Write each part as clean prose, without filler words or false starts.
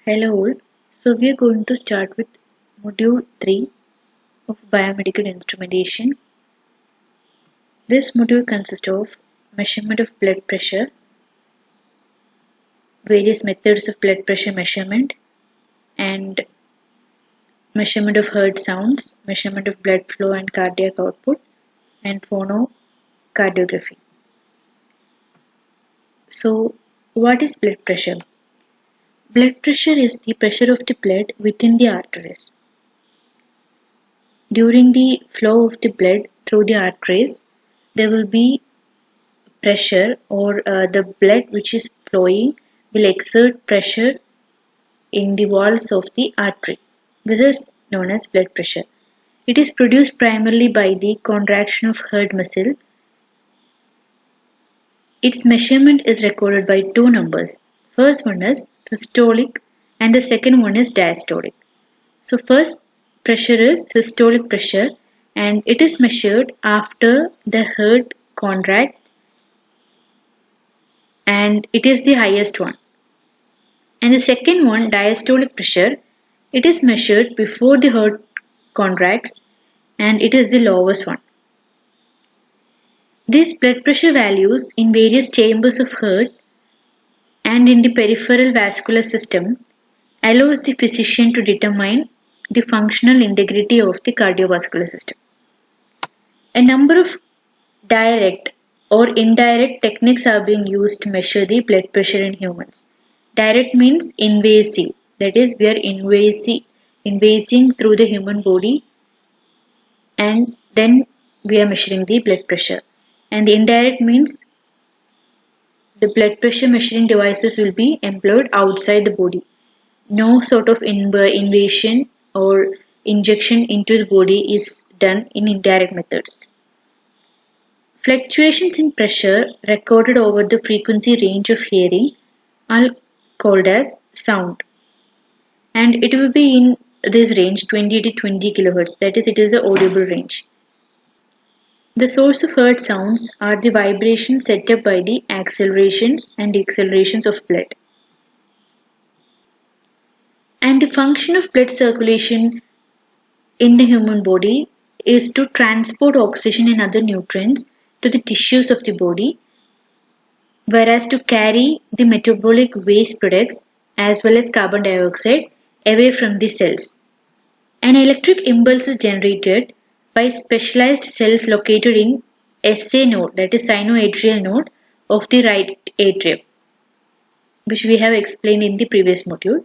Hello all. So we are going to start with module 3 of biomedical instrumentation. This module consists of measurement of blood pressure, various methods of blood pressure measurement, and measurement of heard sounds, measurement of blood flow and cardiac output, and phonocardiography. So what is blood pressure? Blood pressure is the pressure of the blood within the arteries. During the flow of the blood through the arteries, there will be pressure or the blood which is flowing will exert pressure in the walls of the artery. This is known as blood pressure. It is produced primarily by the contraction of heart muscle. Its measurement is recorded by two numbers. First one is systolic and the second one is diastolic. So first pressure is systolic pressure and it is measured after the heart contracts and it is the highest one. And the second one, diastolic pressure, it is measured before the heart contracts and it is the lowest one. These blood pressure values in various chambers of heart and in the peripheral vascular system allows the physician to determine the functional integrity of the cardiovascular system. A number of direct or indirect techniques are being used to measure the blood pressure in humans. Direct means invasive, that is, we are invasing through the human body and then we are measuring the blood pressure. And the indirect means the blood pressure measuring devices will be employed outside the body. No sort of invasion or injection into the body is done in indirect methods. Fluctuations in pressure recorded over the frequency range of hearing are called as sound, and it will be in this range 20 to 20 kHz, that is, it is the audible range. The source of heard sounds are the vibrations set up by the accelerations and decelerations of blood. And the function of blood circulation in the human body is to transport oxygen and other nutrients to the tissues of the body, whereas to carry the metabolic waste products as well as carbon dioxide away from the cells. An electric impulse is generated by specialized cells located in SA node, that is sinoatrial node of the right atrium, which we have explained in the previous module.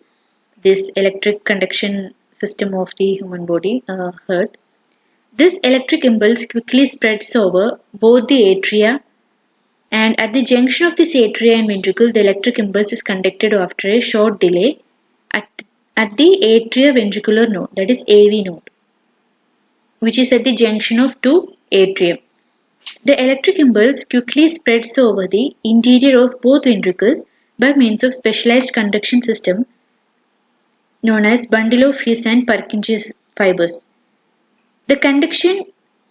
This electric conduction system of the human body, heart. This electric impulse quickly spreads over both the atria, and at the junction of this atria and ventricle, the electric impulse is conducted after a short delay at the atrioventricular node, that is AV node, which is at the junction of two atrium. The electric impulse quickly spreads over the interior of both ventricles by means of specialized conduction system known as bundle of His and Purkinje fibers. The conduction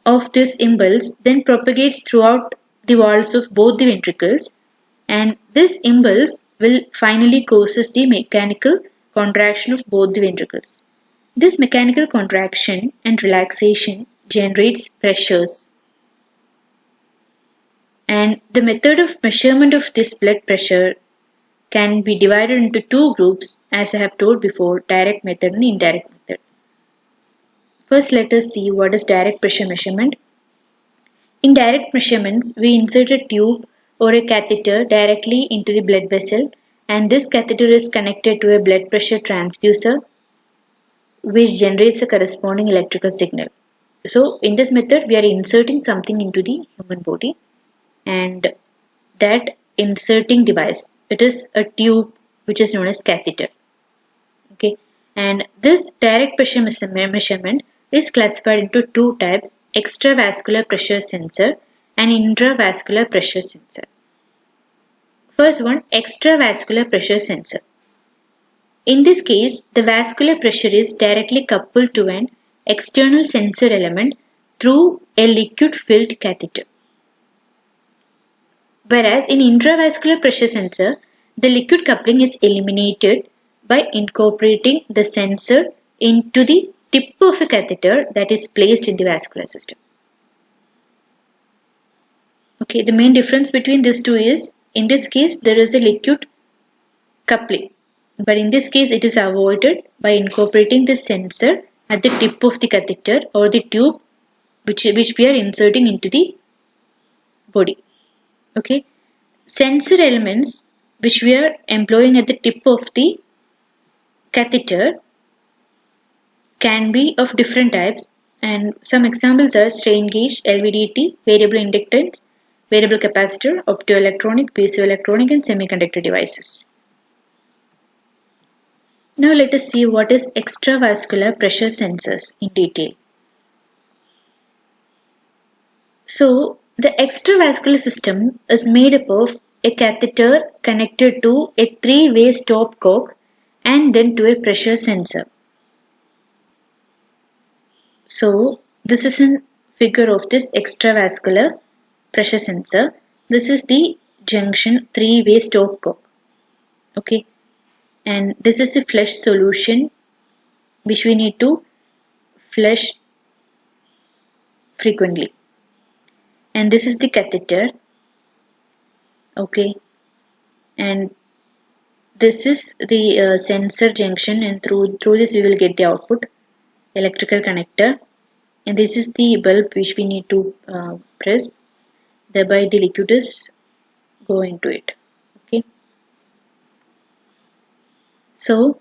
of this impulse then propagates throughout the walls of both the ventricles, and this impulse will finally causes the mechanical contraction of both the ventricles. This mechanical contraction and relaxation generates pressures. And the method of measurement of this blood pressure can be divided into two groups, as I have told before, direct method and indirect method. First, let us see what is direct pressure measurement. In direct measurements, we insert a tube or a catheter directly into the blood vessel, and this catheter is connected to a blood pressure transducer which generates a corresponding electrical signal. So, in this method, we are inserting something into the human body, and that inserting device, it is a tube which is known as catheter. Okay, and this direct pressure measurement is classified into two types: extravascular pressure sensor and intravascular pressure sensor. First one, extravascular pressure sensor. In this case, the vascular pressure is directly coupled to an external sensor element through a liquid-filled catheter. Whereas in intravascular pressure sensor, the liquid coupling is eliminated by incorporating the sensor into the tip of a catheter that is placed in the vascular system. Okay, the main difference between these two is, in this case there is a liquid coupling, but in this case it is avoided by incorporating the sensor at the tip of the catheter or the tube which we are inserting into the body. Okay, sensor elements which we are employing at the tip of the catheter can be of different types, and some examples are strain gauge, LVDT, variable inductance, variable capacitor, optoelectronic, piezoelectronic, and semiconductor devices. Now let us see what is extravascular pressure sensors in detail. So the extravascular system is made up of a catheter connected to a three-way stopcock and then to a pressure sensor. So this is a figure of this extravascular pressure sensor. This is the junction three-way stopcock. Okay, and this is a flush solution which we need to flush frequently. And this is the catheter. Okay, and this is the sensor junction, and through this we will get the output, electrical connector, and this is the bulb which we need to press, thereby the liquid is go into it. Okay, so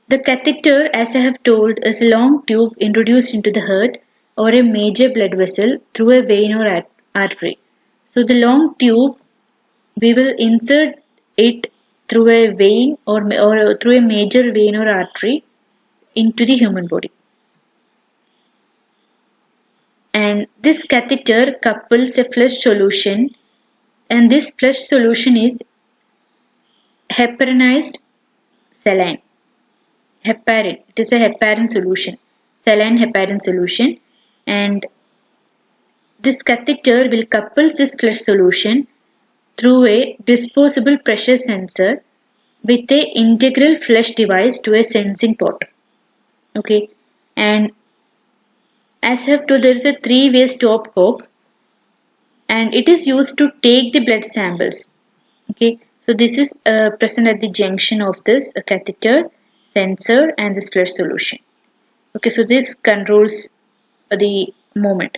the catheter, as I have told, is a long tube introduced into the heart or a major blood vessel through a vein or artery. So the long tube, we will insert it through a vein or through a major vein or artery into the human body. And this catheter couples a flush solution, and this flush solution is heparinized saline. Heparin. It is a heparin solution, saline heparin solution, and this catheter will couple this flush solution through a disposable pressure sensor with a integral flush device to a sensing port. Okay, and as I have told, there is a three-way stopcock, and it is used to take the blood samples. Okay, so this is present at the junction of this catheter, sensor, and this flush solution. Okay, so this controls the movement.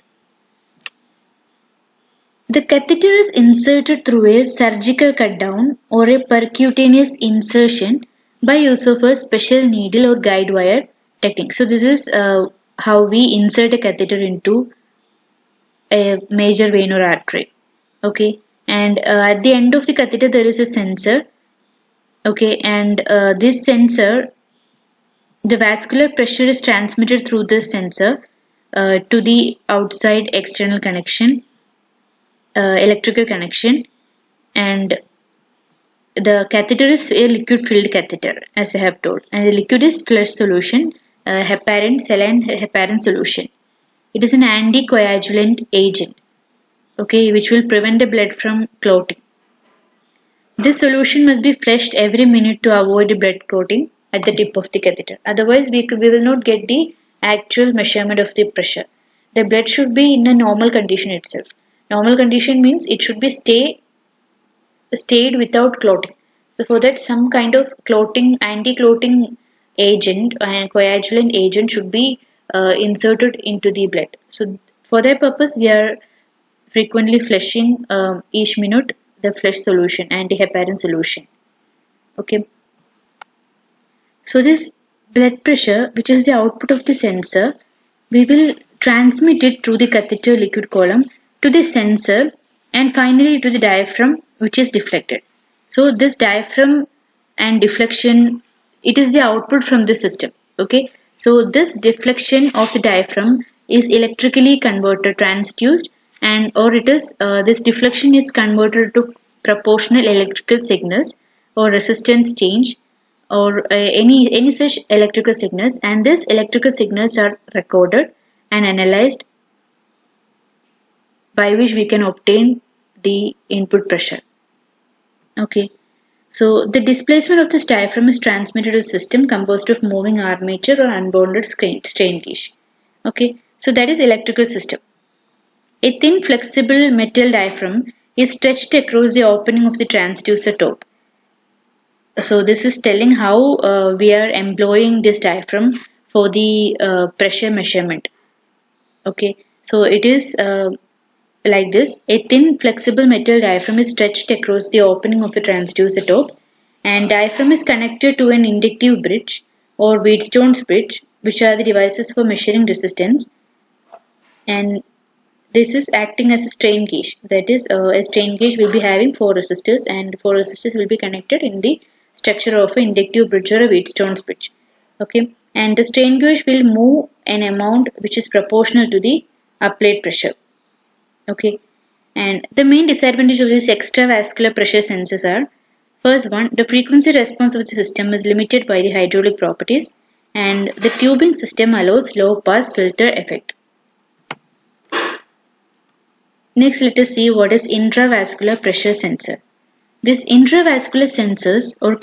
The catheter is inserted through a surgical cut down or a percutaneous insertion by use of a special needle or guide wire technique. So this is how we insert a catheter into a major vein or artery. Okay, and at the end of the catheter there is a sensor. Okay, and this sensor, the vascular pressure is transmitted through this sensor to the outside external connection, electrical connection, and the catheter is a liquid filled catheter, as I have told, and the liquid is flush solution, heparin, saline heparin solution. It is an anticoagulant agent, okay, which will prevent the blood from clotting. This solution must be flushed every minute to avoid the blood clotting at the tip of the catheter. Otherwise, we will not get the actual measurement of the pressure. The blood should be in a normal condition itself. Normal condition means it should be stayed without clotting. So for that, some kind of clotting, anti-clotting agent and coagulant agent should be inserted into the blood. So for that purpose, we are frequently flushing each minute the flush solution, anti-heparin solution. Okay. So this blood pressure, which is the output of the sensor, we will transmit it through the catheter liquid column to the sensor and finally to the diaphragm, which is deflected. So this diaphragm and deflection, it is the output from the system. Okay, so this deflection of the diaphragm is electrically converted, transduced, and or it is this deflection is converted to proportional electrical signals or resistance change or any such electrical signals, and these electrical signals are recorded and analyzed, by which we can obtain the input pressure. Okay, So the displacement of this diaphragm is transmitted to a system composed of moving armature or unbounded strain gauge. Okay, so that is electrical system. A thin flexible metal diaphragm is stretched across the opening of the transducer top. So this is telling how we are employing this diaphragm for the pressure measurement. Okay, so it is like this. A thin flexible metal diaphragm is stretched across the opening of the transducer top, and diaphragm is connected to an inductive bridge or Wheatstone's bridge, which are the devices for measuring resistance, and this is acting as a strain gauge. That is, a strain gauge will be having four resistors, and four resistors will be connected in the structure of an inductive bridge or a Wheatstone's bridge. Okay, and the strain gauge will move an amount which is proportional to the applied pressure. Okay, and the main disadvantage of these extravascular pressure sensors are: first one, the frequency response of the system is limited by the hydraulic properties, and the tubing system allows low pass filter effect. Next, let us see what is intravascular pressure sensor. These intravascular sensors or